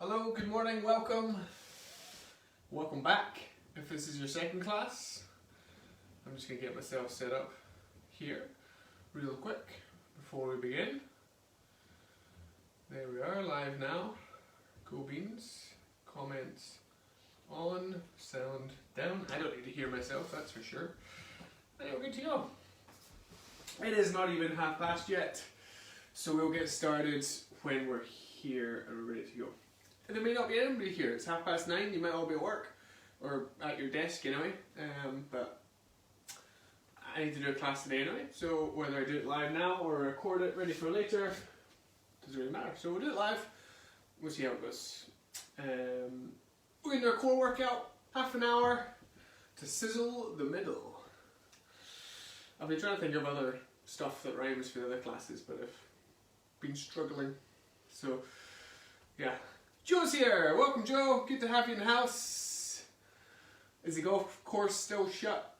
Hello, good morning, welcome. Welcome back. If this is your second class, I'm just going to get myself set up here real quick before we begin. There we are, live now. Go beans. Comments on, sound down. I don't need to hear myself, that's for sure. Anyway, we're good to go. It is not even past yet, so we'll get started when we're here and we're ready to go. And there may not be anybody here. It's 9:30. You might all be at work or at your desk anyway. But I need to do a class today anyway. So whether I do it live now or record it ready for later, doesn't really matter. So we'll do it live. We'll see how it goes. We're going to do a core workout, half an hour to sizzle the middle. I've been trying to think of other stuff that rhymes for the other classes, but I've been struggling. So yeah. Joe's here! Welcome, Joe. Good to have you in the house. Is the golf course still shut?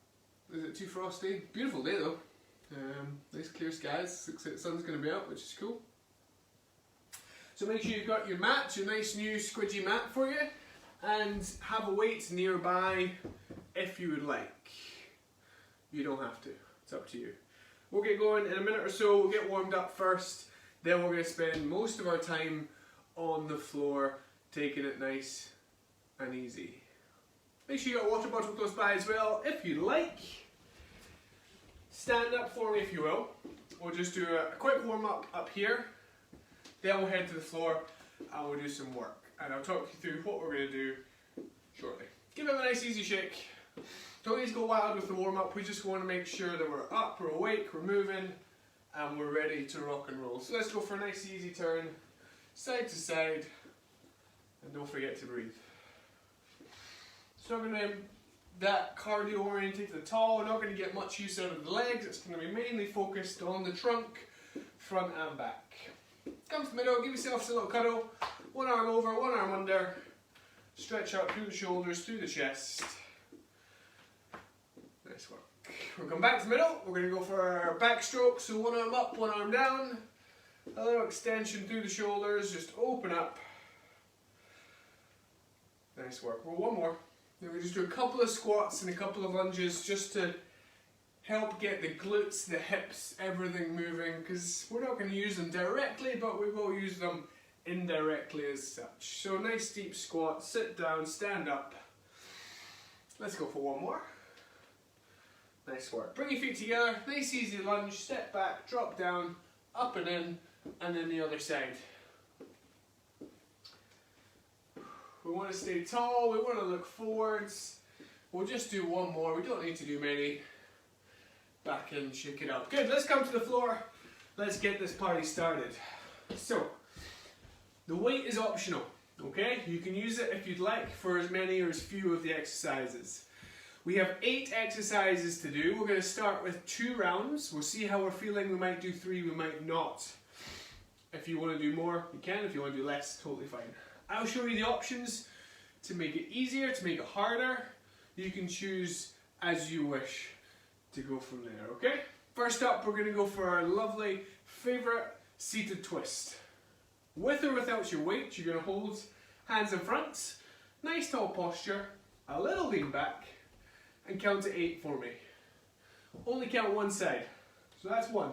Is it too frosty? Beautiful day though. Nice clear skies. Looks like the sun's going to be out, which is cool. So make sure you've got your mat, your nice new squidgy mat for you, and have a weight nearby if you would like. You don't have to. It's up to you. We'll get going in a minute or so. We'll get warmed up first. Then we're going to spend most of our time on the floor, taking it nice and easy. Make sure you got a water bottle close by as well, if you like. Stand up for me if you will. We'll just do a quick warm up here. Then we'll head to the floor and we'll do some work. And I'll talk you through what we're going to do shortly. Give it a nice easy shake. Don't need to go wild with the warm up. We just want to make sure that we're up, we're awake, we're moving, and we're ready to rock and roll. So let's go for a nice easy turn. Side to side, and don't forget to breathe. So I'm going to that cardio oriented at all. We're not going to get much use out of the legs. It's going to be mainly focused on the trunk, front and back. Come to the middle, give yourself a little cuddle. One arm over, one arm under. Stretch out through the shoulders, through the chest. Nice work. We'll come back to the middle. We're going to go for our back stroke. So one arm up, one arm down. A little extension through the shoulders, just open up. Nice work. Well, one more. Then we just do a couple of squats and a couple of lunges just to help get the glutes, the hips, everything moving, because we're not going to use them directly, but we will use them indirectly as such. So nice deep squat, sit down, stand up. Let's go for one more. Nice work. Bring your feet together, nice easy lunge, step back, drop down, up and in, and then the other side. We want to stay tall, we want to look forwards. We'll just do one more, we don't need to do many. Back in, shake it out. Good, let's come to the floor. Let's get this party started. So, the weight is optional, okay? You can use it if you'd like for as many or as few of the exercises. We have 8 exercises to do. We're going to start with 2 rounds. We'll see how we're feeling. We might do 3, we might not. If you want to do more, you can. If you want to do less, totally fine. I'll show you the options to make it easier, to make it harder. You can choose as you wish to go from there, okay? First up, we're going to go for our lovely favourite seated twist. With or without your weight, you're going to hold hands in front, nice tall posture, a little lean back, and count to 8 for me. Only count one side. So that's 1.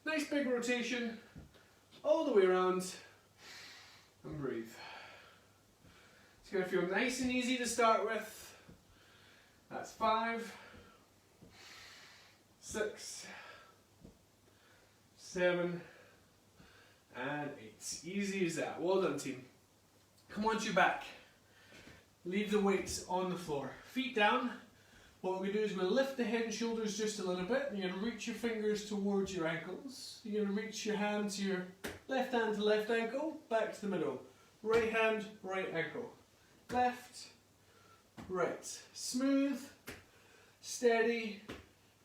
Nice big rotation, all the way around, and breathe. It's going to feel nice and easy to start with. That's 5, 6, 7, and 8. Easy as that. Well done, team. Come on to your back. Leave the weights on the floor. Feet down. What we're going to do is we'll lift the head and shoulders just a little bit. And you're going to reach your fingers towards your ankles. You're going to reach your hand to your left hand to left ankle, back to the middle. Right hand, right ankle. Left, right. Smooth, steady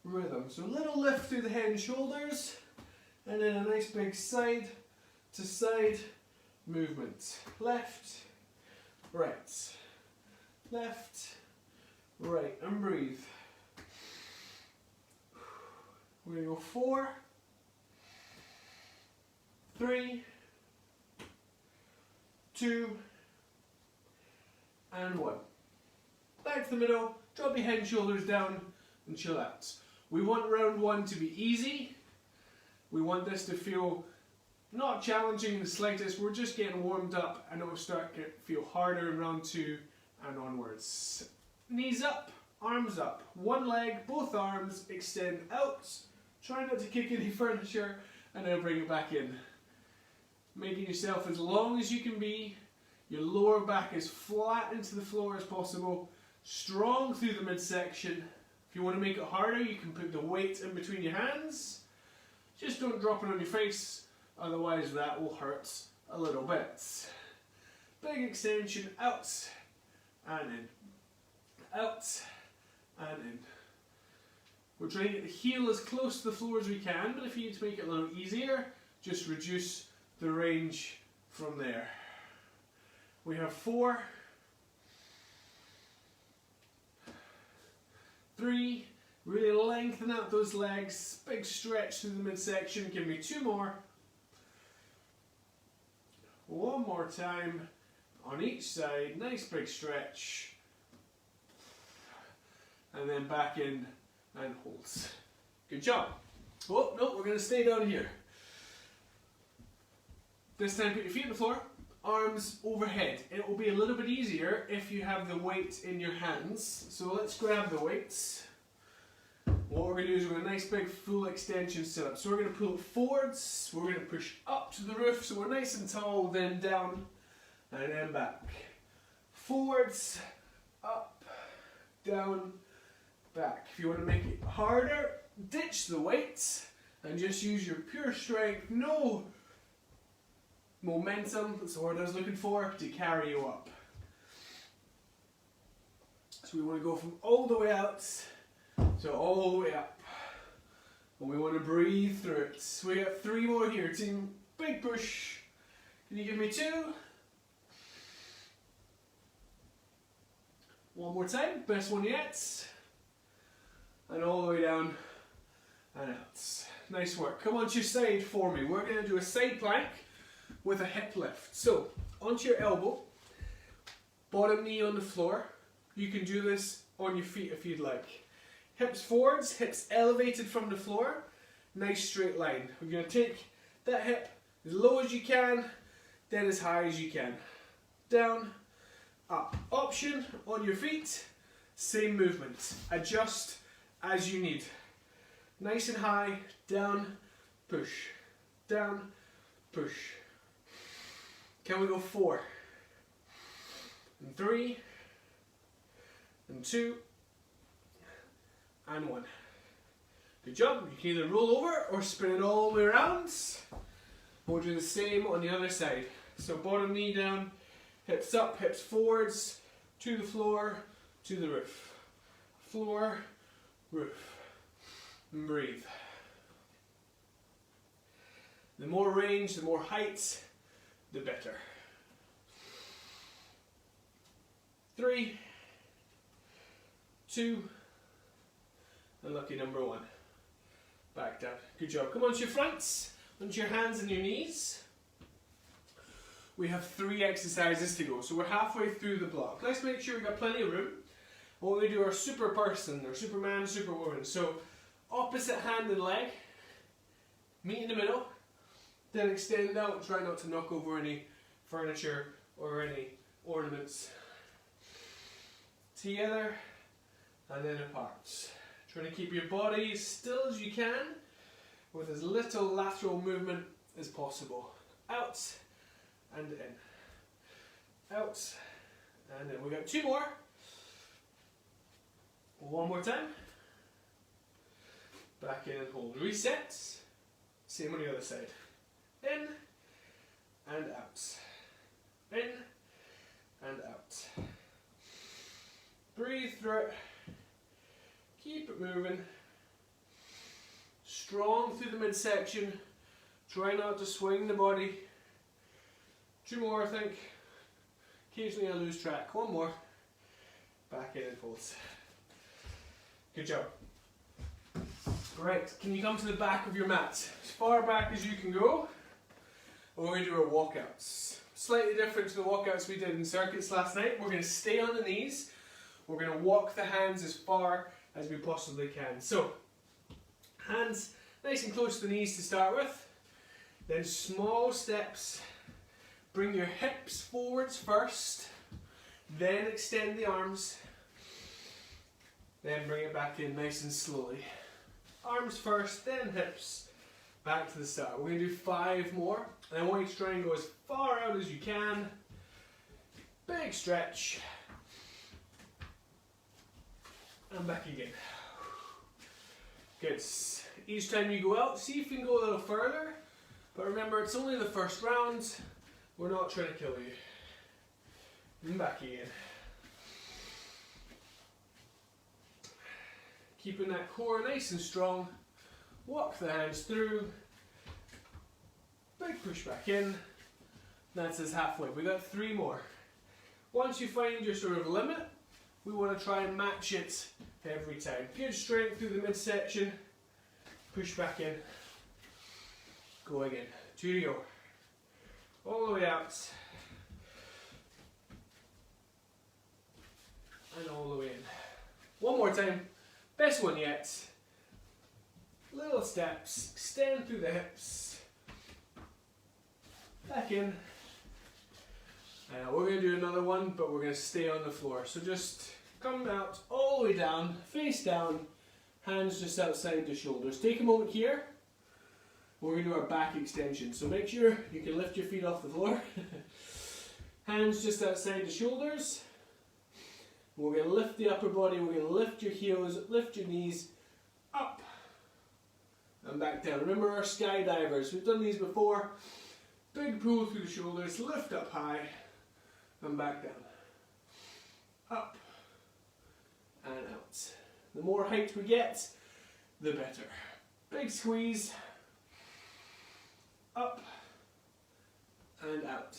rhythm. So a little lift through the head and shoulders, and then a nice big side to side movement. Left, right. Left, right, and breathe. We're going to go 4, 3, 2, and 1. Back to the middle, drop your head and shoulders down and chill out. We want round 1 to be easy. We want this to feel not challenging in the slightest. We're just getting warmed up, and it will start to feel harder in round 2 and onwards. Knees up, arms up. One leg, both arms, extend out. Try not to kick any furniture, and then bring it back in. Making yourself as long as you can be. Your lower back as flat into the floor as possible. Strong through the midsection. If you want to make it harder, you can put the weight in between your hands. Just don't drop it on your face, otherwise that will hurt a little bit. Big extension, out and in. Out and in. We're trying to get the heel as close to the floor as we can, but if you need to make it a little easier, just reduce the range from there. We have 4, 3, really lengthen out those legs, big stretch through the midsection, give me 2 more. 1 more time on each side, nice big stretch. And then back in and holds. Good job. Oh, no, we're going to stay down here. This time put your feet on the floor, arms overhead. It will be a little bit easier if you have the weight in your hands. So let's grab the weights. What we're going to do is we're going to nice big full extension sit up. So we're going to pull it forwards, we're going to push up to the roof so we're nice and tall, then down and then back. Forwards, up, down, back. If you want to make it harder, ditch the weights and just use your pure strength, no momentum, that's the word I was looking for, to carry you up. So we want to go from all the way out to all the way up. And we want to breathe through it. So we got 3 more here, team. Big push. Can you give me 2? 1 more time, best one yet. And all the way down and out. Nice work. Come onto your side for me. We're going to do a side plank with a hip lift. So, onto your elbow, bottom knee on the floor. You can do this on your feet if you'd like. Hips forwards, hips elevated from the floor. Nice straight line. We're going to take that hip as low as you can, then as high as you can. Down, up. Option on your feet, same movement. Adjust as you need. Nice and high, down, push. Down, push. Can we go 4? And 3, and 2, and 1. Good job. You can either roll over or spin it all the way around. We'll do the same on the other side. So bottom knee down, hips up, hips forwards, to the floor, to the roof. Floor, roof. And breathe. The more range, the more height, the better. 3, 2, and lucky number 1. Back down. Good job. Come onto your fronts, onto your hands and your knees. We have 3 exercises to go, so we're halfway through the block. Let's make sure we've got plenty of room. What we do are super person, or superman, superwoman. So opposite hand and leg, meet in the middle, then extend out. Try not to knock over any furniture or any ornaments. Together and then apart. Trying to keep your body as still as you can with as little lateral movement as possible. Out and in. Out and in. We got 2 more. 1 more time. Back in and hold. Reset. Same on the other side. In and out. In and out. Breathe through it. Keep it moving. Strong through the midsection. Try not to swing the body. 2 more, I think. Occasionally I lose track. 1 more. Back in and holds. Good job. Right, can you come to the back of your mat? As far back as you can go. We're going to do our walkouts. slightly different to the workouts we did in circuits last night. We're going to stay on the knees. We're going to walk the hands as far as we possibly can. So, hands nice and close to the knees to start with. Then small steps. Bring your hips forwards first. Then extend the arms. Then bring it back in nice and slowly. Arms first, then hips. Back to the start. We're going to do 5 more. And I want you to try and go as far out as you can. Big stretch. And back again. Good. Each time you go out, see if you can go a little further. But remember, it's only the first round. We're not trying to kill you. And back again. Keeping that core nice and strong. Walk the hands through. Big push back in. That's us halfway. We got 3 more. Once you find your sort of limit, we want to try and match it every time. Good strength through the midsection. Push back in. Go again. 2 to go. All the way out. And all the way in. One more time. Best one yet. Little steps. Extend through the hips. Back in. We're going to do another one, but we're going to stay on the floor. So just come out all the way down, face down, hands just outside the shoulders. Take a moment here. We're going to do our back extension. So make sure you can lift your feet off the floor. Hands just outside the shoulders. We're going to lift the upper body. We're going to lift your heels, lift your knees, up and back down. Remember our skydivers. We've done these before. Big pull through the shoulders, lift up high and back down. Up and out. The more height we get, the better. Big squeeze. Up and out.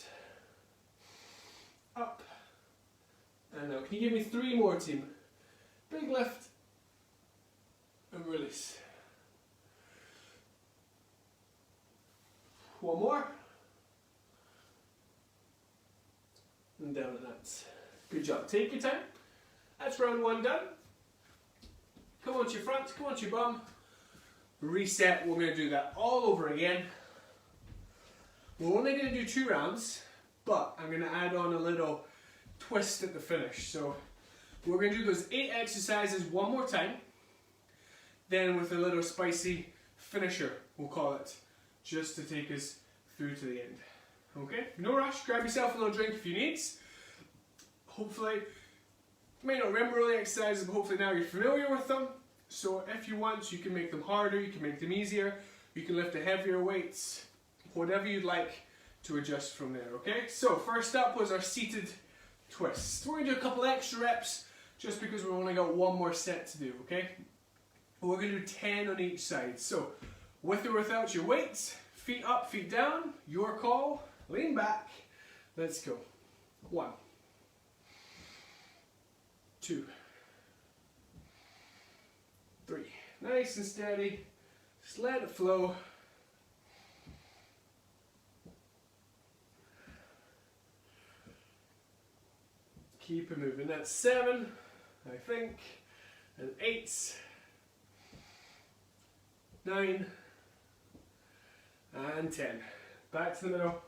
Up and out. Can you give me 3 more, team? Big lift and release. 1 more. And down and out. Good job. Take your time. That's round 1 done. Come onto your front, come onto your bum. Reset. We're going to do that all over again. We're only going to do 2 rounds, but I'm going to add on a little twist at the finish. So we're going to do those 8 exercises 1 more time. Then with a little spicy finisher, we'll call it, just to take us through to the end. Okay, no rush, grab yourself a little drink if you need. Hopefully, you may not remember all the exercises, but hopefully now you're familiar with them. So if you want, you can make them harder, you can make them easier, you can lift the heavier weights, whatever you'd like to adjust from there, okay? So first up was our seated twist. We're going to do a couple extra reps just because we've only got 1 more set to do, okay? We're going to do 10 on each side. So with or without your weights, feet up, feet down, your call. Lean back. Let's go. 1, 2, 3. Nice and steady. Just let it flow. Keep it moving. That's 7, I think. And 8, 9, and 10. Back to the middle.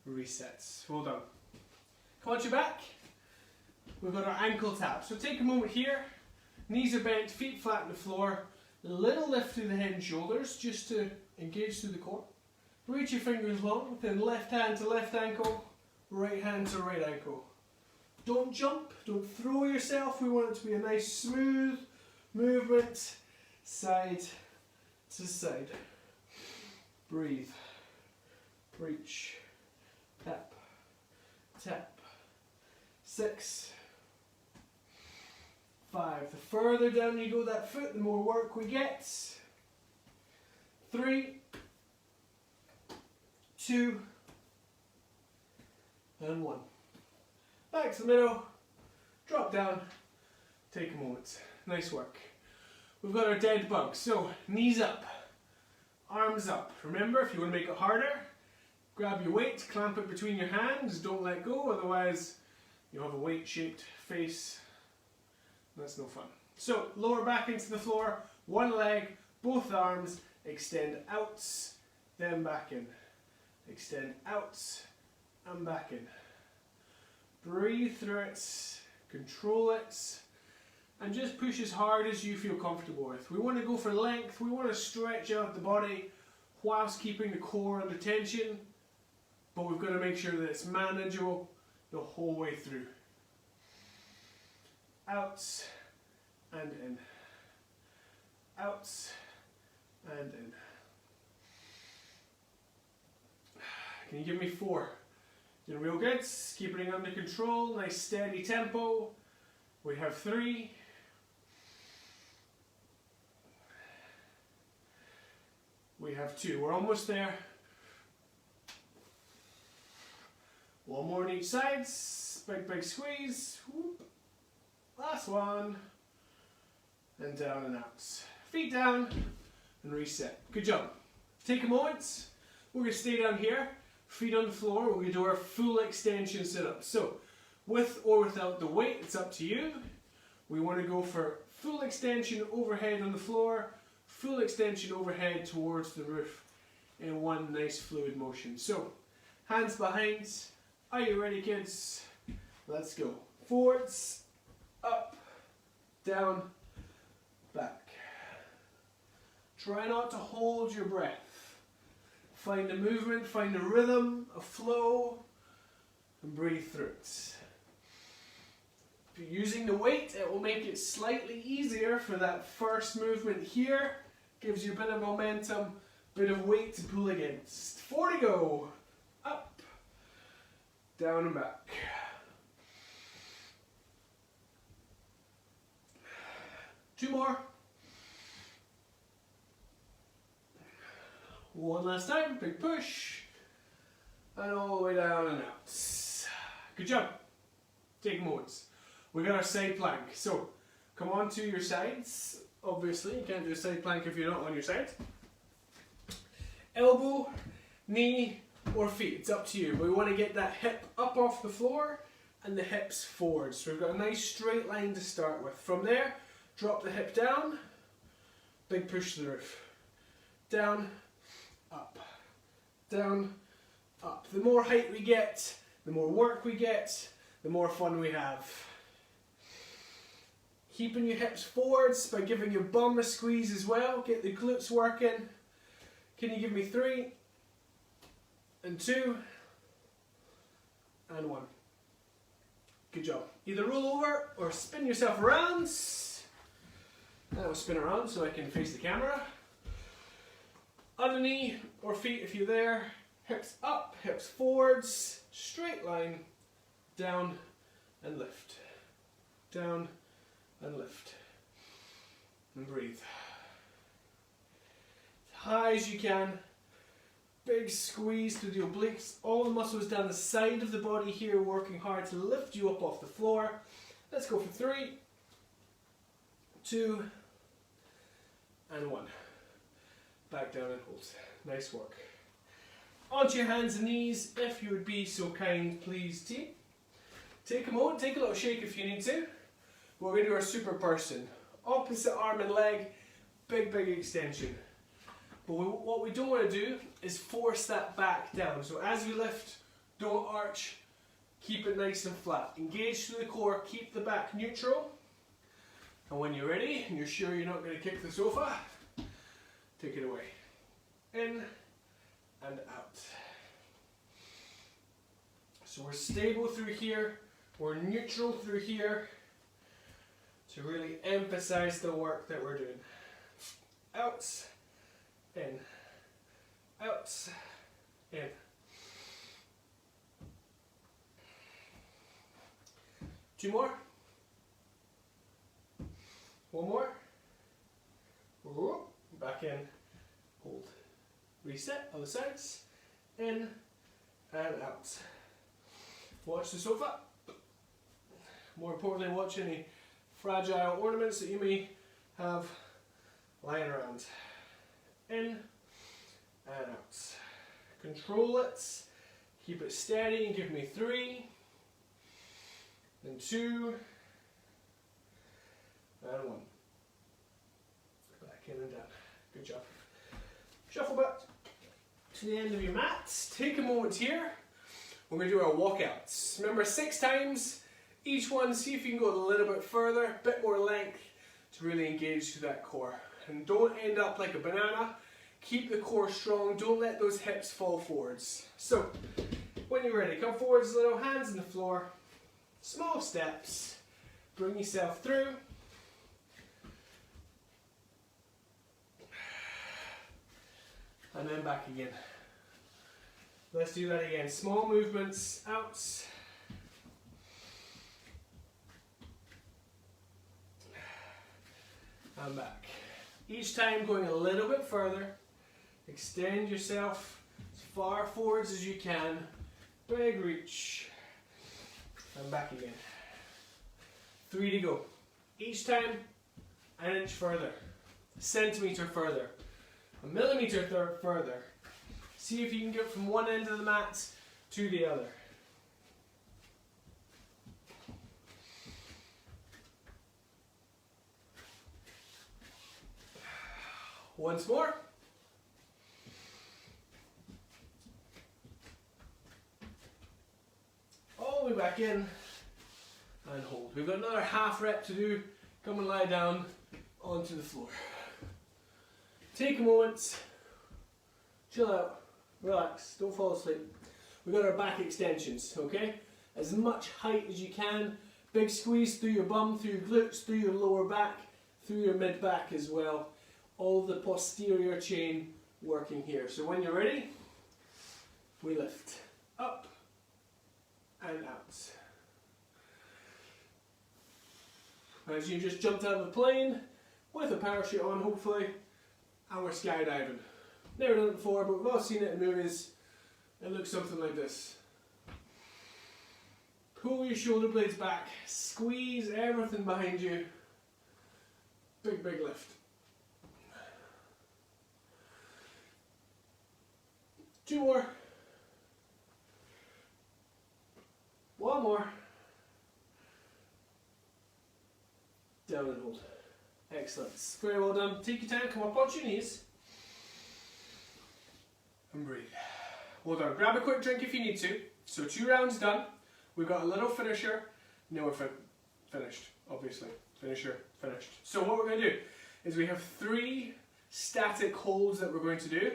Resets. Well done. Come on your back. We've got our ankle tap. So take a moment here. Knees are bent, feet flat on the floor. A little lift through the head and shoulders just to engage through the core. Reach your fingers long. Then left hand to left ankle, right hand to right ankle. Don't jump. Don't throw yourself. We want it to be a nice smooth movement, side to side. Breathe. Reach. Tap. Tap. 6. 5. The further down you go that foot, the more work we get. 3. 2. And 1. Back to the middle. Drop down. Take a moment. Nice work. We've got our dead bug. So, knees up. Arms up. Remember, if you want to make it harder, Grab your weight, clamp it between your hands, don't let go, otherwise you'll have a weight-shaped face. That's no fun. So, lower back into the floor, one leg, both arms, extend out, then back in. Extend out, and back in. Breathe through it, control it, and just push as hard as you feel comfortable with. We want to go for length, we want to stretch out the body whilst keeping the core under tension, but we've got to make sure that it's manageable the whole way through. Out and in. Out and in. Can you give me 4? Doing real good. Keeping it under control. Nice steady tempo. We have 3. We have 2. We're almost there. One more on each side. Big squeeze. Whoop. Last one. And down and out. Feet down and reset. Good job. Take a moment. We're going to stay down here. Feet on the floor. We're going to do our full extension sit-up. So, with or without the weight, it's up to you. We want to go for full extension overhead on the floor, full extension overhead towards the roof in one nice fluid motion. So, hands behind. Are you ready, kids? Let's go. Forwards, up, down, back. Try not to hold your breath. Find the movement, find the rhythm, a flow, and breathe through it. If you're using the weight, it will make it slightly easier for that first movement here. Gives you a bit of momentum, bit of weight to pull against. 4 to go. Up, down and back. Two more. One last time, big push, and all the way down and out. Good job. Take moments. We got our side plank. So, come on to your sides. Obviously, you can't do a side plank if you're not on your side. Elbow, knee, or feet. It's up to you. But we want to get that hip up off the floor and the hips forward. So we've got a nice straight line to start with. From there, drop the hip down. Big push to the roof. Down. Up, down, up. The more height we get, the more work we get, the more fun we have. Keeping your hips forwards by giving your bum a squeeze as well. Get the glutes working. Can you give me 3, and 2, and 1. Good job. Either roll over or spin yourself around. I'll spin around so I can face the camera. Other knee or feet if you're there. Hips up, hips forwards. Straight line. Down and lift. Down and lift. And breathe. As high as you can. Big squeeze through the obliques. All the muscles down the side of the body here working hard to lift you up off the floor. Let's go for 3, 2, and 1. Back down and hold. Nice work. Onto your hands and knees, if you would be so kind, please, team. Take a moment, take a little shake if you need to. We're going to do our super person. Opposite arm and leg, big extension. But what we don't want to do is force that back down. So as you lift, don't arch, keep it nice and flat. Engage through the core, keep the back neutral. And when you're ready, and you're sure you're not going to kick the sofa, take it away. In and out. So we're stable through here, we're neutral through here to really emphasize the work that we're doing. Out, in, out, in. Two more. One more. Back in, hold. Reset, other sides, in and out. Watch the sofa. More importantly, watch any fragile ornaments that you may have lying around. In and out. Control it. Keep it steady and give me 3. Then 2. And 1. Back in and down. Good job. Shuffle back to the end of your mat. Take a moment here. We're going to do our walkouts. Remember, 6 times. Each one, see if you can go a little bit further, a bit more length to really engage through that core. And don't end up like a banana. Keep the core strong. Don't let those hips fall forwards. So, when you're ready, come forwards a little, hands on the floor. Small steps. Bring yourself through. And then back again. Let's do that again. Small movements, out. And back. Each time going a little bit further. Extend yourself as far forwards as you can. Big reach. And back again. 3 to go. Each time an inch further. A centimetre further. A millimetre further. See if you can get from one end of the mat to the other. Once more. All the way back in and hold. We've got another half rep to do. Come and lie down onto the floor. Take a moment, chill out, relax, don't fall asleep. We've got our back extensions, okay? As much height as you can. Big squeeze through your bum, through your glutes, through your lower back, through your mid back as well. All the posterior chain working here. So when you're ready, we lift up and out. As you just jumped out of the plane with a parachute on, hopefully, and we're skydiving. Never done it before, but we've all seen it in movies. It looks something like this. Pull your shoulder blades back, squeeze everything behind you. Big, big lift. 2 more. 1 more. Down and hold. Excellent. Very well done. Take your time, come up onto your knees. And breathe. Well done. Grab a quick drink if you need to. So 2 rounds done. We've got a little finisher. Now we're finished, obviously. Finisher, finished. So what we're going to do is we have 3 static holds that we're going to do.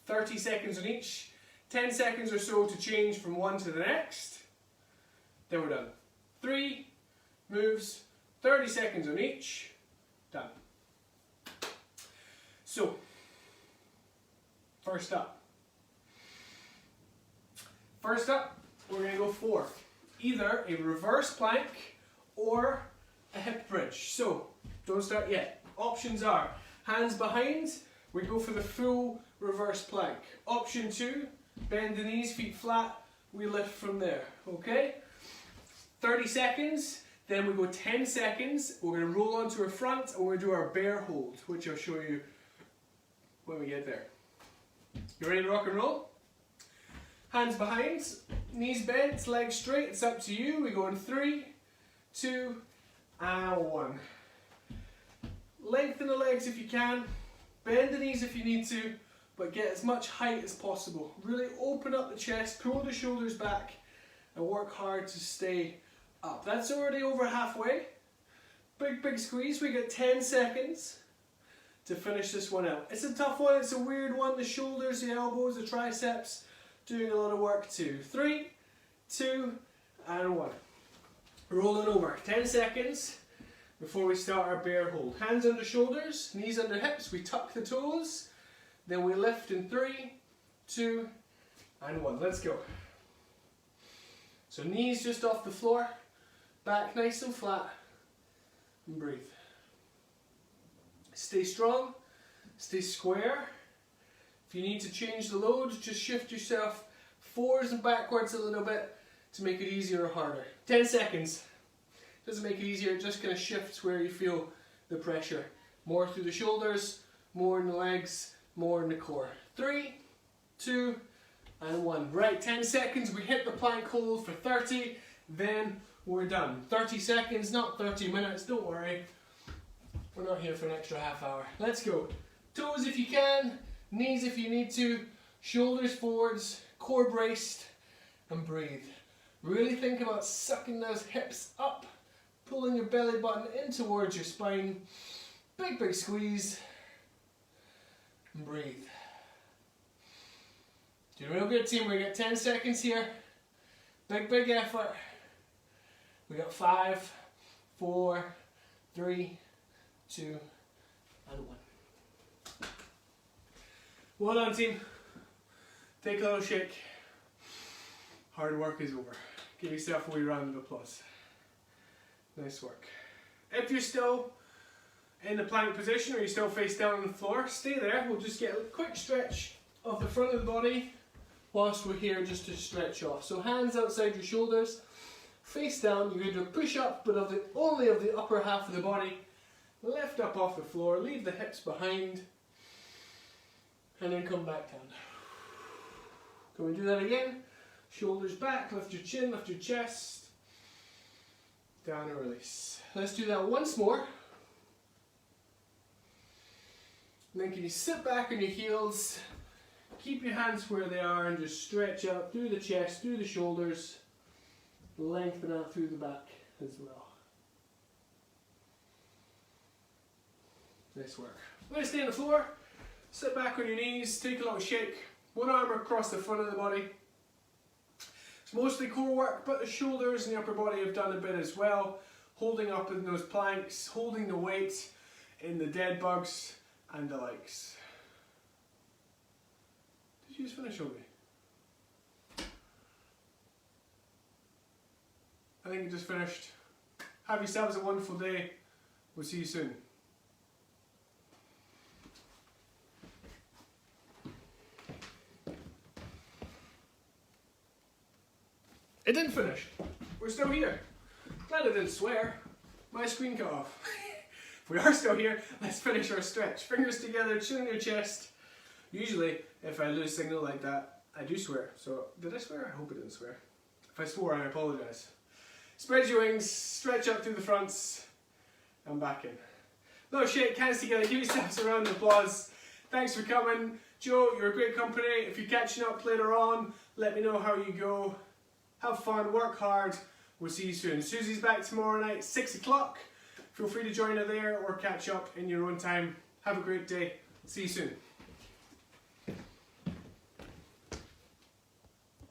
30 seconds on each. 10 seconds or so to change from one to the next. Then we're done. 3 moves, 30 seconds on each. Done. So, first up. First up, we're going to go for either a reverse plank or a hip bridge. So, don't start yet. Options are hands behind, we go for the full reverse plank. Option 2, bend the knees, feet flat, we lift from there. Okay? 30 seconds, then we go 10 seconds, we're going to roll onto our front and we're going to do our bear hold, which I'll show you when we get there. You ready to rock and roll? Hands behind, knees bent, legs straight, it's up to you. We go in 3, 2, and 1. Lengthen the legs if you can, bend the knees if you need to, but get as much height as possible. Really open up the chest, pull the shoulders back, and work hard to stay up. That's already over halfway. Big, big squeeze. We get 10 seconds to finish this one out. It's a tough one, it's a weird one. The shoulders, the elbows, the triceps, doing a lot of work too. 3, 2, and 1. Rolling over. 10 seconds before we start our bear hold. Hands under shoulders, knees under hips, we tuck the toes, then we lift in 3, 2, and 1. Let's go. So knees just off the floor, back nice and flat, and breathe. Stay strong, stay square. If you need to change the load, just shift yourself forwards and backwards a little bit to make it easier or harder. 10 seconds. Doesn't make it easier, it just kind of shifts where you feel the pressure. More through the shoulders, more in the legs, more in the core. 3, 2, and 1. Right, 10 seconds, we hit the plank hold for 30, then we're done. 30 seconds, not 30 minutes, don't worry. We're not here for an extra half hour. Let's go. Toes if you can, knees if you need to, shoulders forwards, core braced, and breathe. Really think about sucking those hips up, pulling your belly button in towards your spine. Big, big squeeze, and breathe. Doing real good, team. We got 10 seconds here. Big, big effort. We got 5, 4, 3, 2, and 1. Well done, team. Take a little shake. Hard work is over. Give yourself a wee round of applause. Nice work. If you're still in the plank position or you're still face down on the floor, stay there. We'll just get a quick stretch of the front of the body whilst we're here just to stretch off. So hands outside your shoulders, face down. You're going to do a push up, but only of the upper half of the body. Lift up off the floor, leave the hips behind, and then come back down. Can we do that again? Shoulders back, lift your chin, lift your chest, down and release. Let's do that once more. And then can you sit back on your heels, keep your hands where they are and just stretch out through the chest, through the shoulders, lengthen out through the back as well. Nice work. We're going to stay on the floor, sit back on your knees, take a little shake, one arm across the front of the body. It's mostly core work, but the shoulders and the upper body have done a bit as well. Holding up in those planks, holding the weight in the dead bugs and the likes. Did you just finish on me? I think you just finished. Have yourselves a wonderful day. We'll see you soon. It didn't finish. We're still here. Glad I didn't swear. My screen cut off. If we are still here, let's finish our stretch. Fingers together, chin on your chest. Usually, if I lose signal like that, I do swear. So, did I swear? I hope I didn't swear. If I swore, I apologise. Spread your wings, stretch up through the fronts, and back in. Little shake, hands together, give yourselves a round of applause. Thanks for coming. Joe, you're a great company. If you're catching up later on, let me know how you go. Have fun, work hard. We'll see you soon. Susie's back tomorrow night, 6 o'clock. Feel free to join her there or catch up in your own time. Have a great day. See you soon.